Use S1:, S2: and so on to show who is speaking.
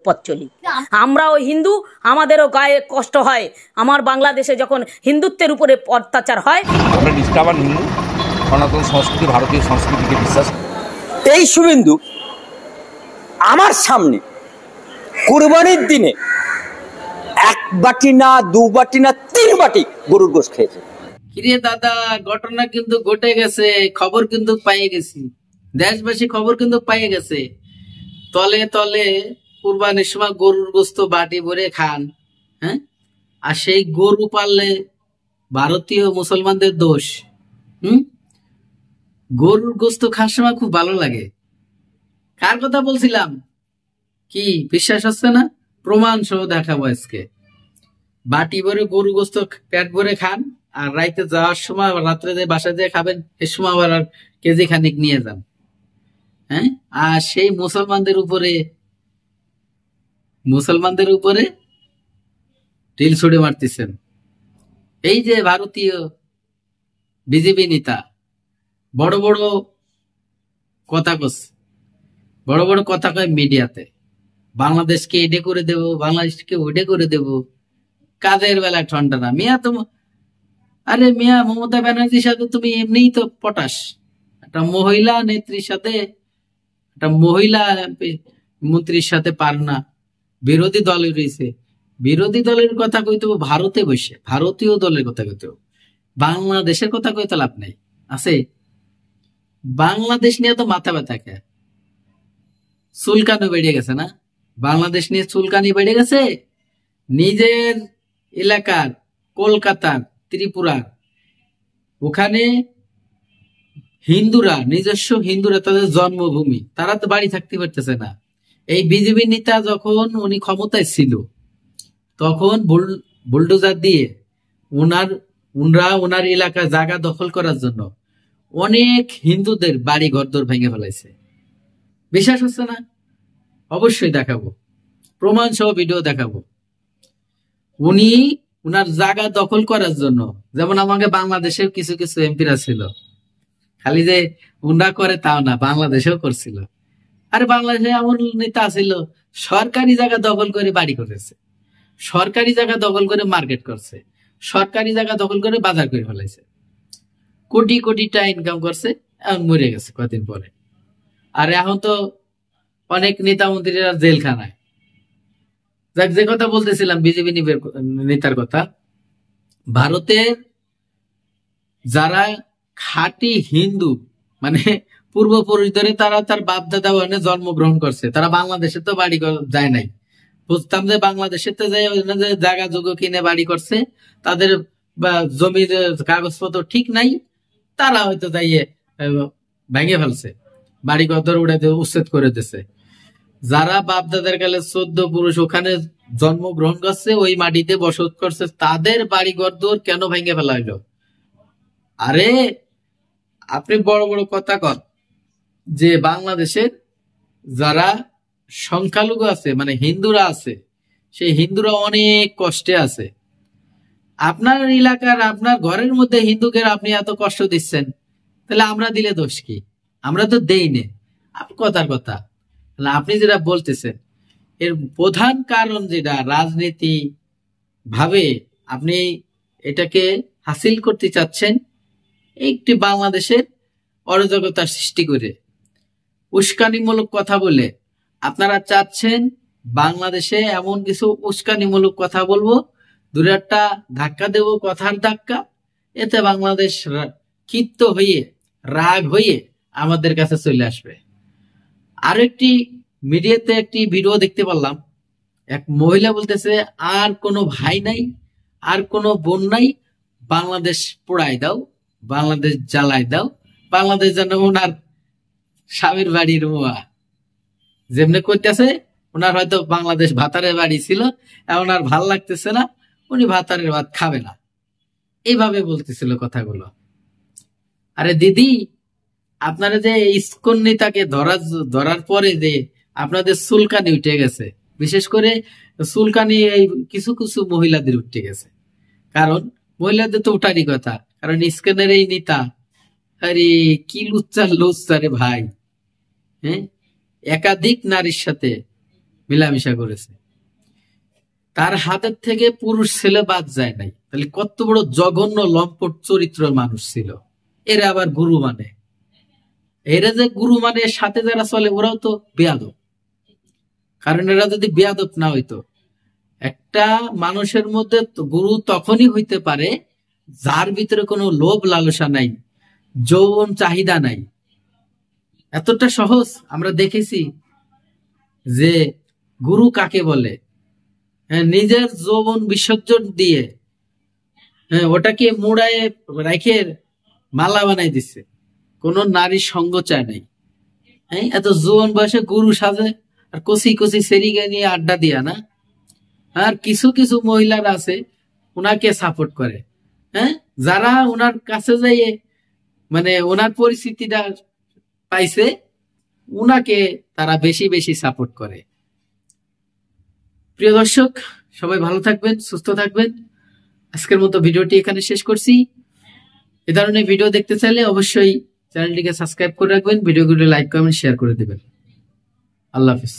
S1: পথ চলি। আমরাও হিন্দু, আমাদেরও গায়ে কষ্ট হয়। আমার বাংলাদেশে যখন হিন্দুত্বের উপরে অত্যাচার হয়।
S2: আমরা নিষ্ঠাবান হিন্দু, সনাতন সংস্কৃতি, ভারতীয় সংস্কৃতিকে বিশ্বাস।
S3: এই শুভেন্দু আমার সামনে কুরবানির দিনে 1 বাটি না 2 বাটি না 3 বাটি গরুর গোশত খেয়েছে।
S4: কিরে দাদা, ঘটনা কিন্তু ঘটে গেছে, খবর কিন্তু পাইয়ে গেছি, দেশবাসী খবর কিন্তু পাইয়ে গেছে। তলে তলে কুরবানির সময় গরুর গোশত বাটি ভরে খান, হ্যাঁ? আর সেই গরু পাললে ভারতীয় মুসলমানদের দোষ। গরুর গোশত খাওয়ার সময় খুব ভালো লাগে। কার কথা বলছিলাম? কি বিশ্বাস হচ্ছে না? প্রমাণ সহ দেখাবো আজকে। বাটি ভরে গরু গোশত পেট ভরে খান, আর রাইতে যাওয়ার সময়, রাত্রে যে বাসা দিয়ে খাবেন, এ সময় আবার আর কেজি খানিক নিয়ে যান, হ্যাঁ? আর সেই মুসলমানদের উপরে ঢিল ছুড়ে মারতেছেন। এই যে ভারতীয় বিজেপি নেতা বড় বড় কথা কচ্ছে, বড় বড় কথা কয় মিডিয়াতে, বাংলাদেশকে এডে করে দেব, বাংলাদেশকে ওডে করে দেব। কাদের বেলা ঠান্ডা না মিয়া। আরে মিয়া, মমতা ব্যানার্জির সাথে তুমি এমনিই তো পটাশ। একটা মহিলা নেত্রীর সাথে, একটা মহিলা মন্ত্রীর সাথে পার না। বিরোধী দলের রয়েছে, বিরোধী দলের কথা কইতে ভারতে বসে, ভারতীয় দলের কথা কইতে, বাংলাদেশের কথা কইতে লাভ নেই। আছে বাংলাদেশ নিয়ে তো মাথা ব্যথা কে? চুলকানি বেড়ে গেছে না? বাংলাদেশ নিয়ে চুলকানি বেড়ে গেছে। নিজের এলাকার কলকাতার, ত্রিপুরার, ওখানে হিন্দুরা, নিজস্ব হিন্দুরা, তাদের জন্মভূমি, তারা তো বাড়ি থাকতে পারতেছে না। এই বিজেপি নেতা যখন উনি ক্ষমতায় ছিল, তখন বুলডোজার দিয়ে ওনার এলাকা জায়গা দখল করার জন্য অনেক হিন্দুদের বাড়ি ঘরদোর ভেঙে ফেলাইছে। বিশ্বাস হচ্ছে না? অবশ্যই দেখাবো, প্রমাণ সহ ভিডিও দেখাবো। উনি উনার জায়গা দখল করার জন্য, যেমন আমাকে বাংলাদেশের কিছু কিছু এমপিরা ছিল, খালি যে উন্ডা করে তাও না, বাংলাদেশেও করছিল। আরে বাংলাদেশে এমন নেতা ছিল, সরকারি জায়গা দখল করে বাড়ি করেছে, সরকারি জায়গা দখল করে মার্কেট করছে, সরকারি জায়গা দখল করে বাজার করে ফেলাইছে, কোটি কোটি টাকা ইনকাম করছে, এখন মরে গেছে কদিন পরে। আর এখন তো অনেক নেতা মন্ত্রীরা জেলখানায়। যাক, যে কথা বলতেছিলাম বিজেপি নেতার কথা, ভারতের যারা খাঁটি হিন্দু, মানে পূর্বপুরুষ ধরে তারা তার বাপ দাদা ওখানে জন্মগ্রহণ করছে, তারা বাংলাদেশে তো বাড়ি যায় নাই। বুঝতাম যে বাংলাদেশে তো যাই জায়গা যোগ্য কিনে বাড়ি করছে, তাদের জমির কাগজপত্র ঠিক নাই, তারা হয়তো যাইয়ে ভেঙে ফেলছে, বাড়ি ঘর উড়ে উচ্ছেদ করে দিছে। যারা বাপ দাদার কালে 14 পুরুষ ওখানে জন্মগ্রহণ করছে, ওই মাটিতে বসত করছে, তাদের বাড়ি ঘর কেন ভেঙে ফেলা হইলো? আরে আপনি বড় বড় কথা কন যে বাংলাদেশের যারা সংখ্যালঘু আছে, মানে হিন্দুরা আছে, সেই হিন্দুরা অনেক কষ্টে আছে। আপনার এলাকার, আপনার ঘরের মধ্যে হিন্দুকে আপনি এত কষ্ট দিচ্ছেন, তাহলে আমরা দিলে দোষ কি? আমরা তো দেই নে। কথার কথা, আপনি যেটা বলতেছেন এর প্রধান কারণ যেটা রাজনীতি ভাবে আপনি এটাকে হাসিল করতে চাচ্ছেন, একটি বাংলাদেশের অরাজকতা সৃষ্টি করে উস্কানিমূলক কথা বলে আপনারা চাচ্ছেন বাংলাদেশে এমন কিছু উস্কানিমূলক কথা বলবো, দূরে একটা ধাক্কা দেব, কথার ধাক্কা, এতে বাংলাদেশ ক্ষিপ্ত হয়ে, রাগ হয়ে আমাদের কাছে চলে আসবে। আর একটি মিডিয়াতে একটি ভিডিও দেখতে পারলাম, এক মহিলা বলতেছে, আর কোনো ভাই নাই, আর কোনো বোন নাই, বাংলাদেশ পোড়াই দাও, বাংলাদেশ জ্বালাই দাও, বাংলাদেশ যেন ওনার স্বামীর বাড়ির যেমনি করতেছে। ওনার হয়তো বাংলাদেশ ভাতারের বাড়ি ছিল, এখন আর ভাল লাগতেছে না, উনি ভাতারের ভাত খাবে না, এইভাবে বলতেছিল কথাগুলো। আরে দিদি, আপনারা যে ইসকন নেতাকে ধরার পরে যে আপনাদের চুলকানি উঠে গেছে, বিশেষ করে চুলকানি এই কিছু কিছু মহিলাদের উঠে গেছে। কারণ মহিলাদের তো উঠারই কথা, কারণ ইসকনের এই নেতা, আরে কি লুচ্চা রে ভাই, হ্যাঁ, একাধিক নারীর সাথে মিলামিশা করেছে, তার হাতের থেকে পুরুষ ছেলে বাদ যায় নাই। তাহলে কত বড় জঘন্য লম্পট চরিত্র মানুষ ছিল। এরা আবার গুরু মানে, এরা যে গুরু মানে সাথে যারা চলে ওরাও তো বেয়াদব। কারণ এরা যদি বেয়াদব না হইতো, একটা মানুষের মধ্যে গুরু তখনই হইতে পারে যার ভিতরে কোনো লোভ লালসা নাই, যৌবন চাহিদা নাই। এতটা সহজ। আমরা দেখেছি যে গুরু কাকে বলে। নিজের যৌবন বিসর্জন দিয়ে ওটাকে মুড়ায় রেখে মালা বানাই দিচ্ছে, কোন নারী সঙ্গ চায় নাই। এত যৌবন বয়সে গুরু সাজে আর কচি কচি সেরিগা নিয়ে আড্ডা দিয়া না। আর কিছু কিছু মহিলারা আছে উনাকে সাপোর্ট করে, যারা ওনার কাছে যাইয়ে মানে ওনার পরিস্থিতিটা পাইছে, উনাকে তারা বেশি বেশি সাপোর্ট করে। প্রিয় দর্শক, সবাই ভালো থাকবেন, সুস্থ থাকবেন। আজকের মতো ভিডিওটি এখানে শেষ করছি। এ ধরনের ভিডিও দেখতে চাইলে অবশ্যই চ্যানেলটিকে সাবস্ক্রাইব করে রাখবেন, ভিডিওগুলো লাইক কমেন্ট শেয়ার করে দেবেন। আল্লাহ হাফিজ।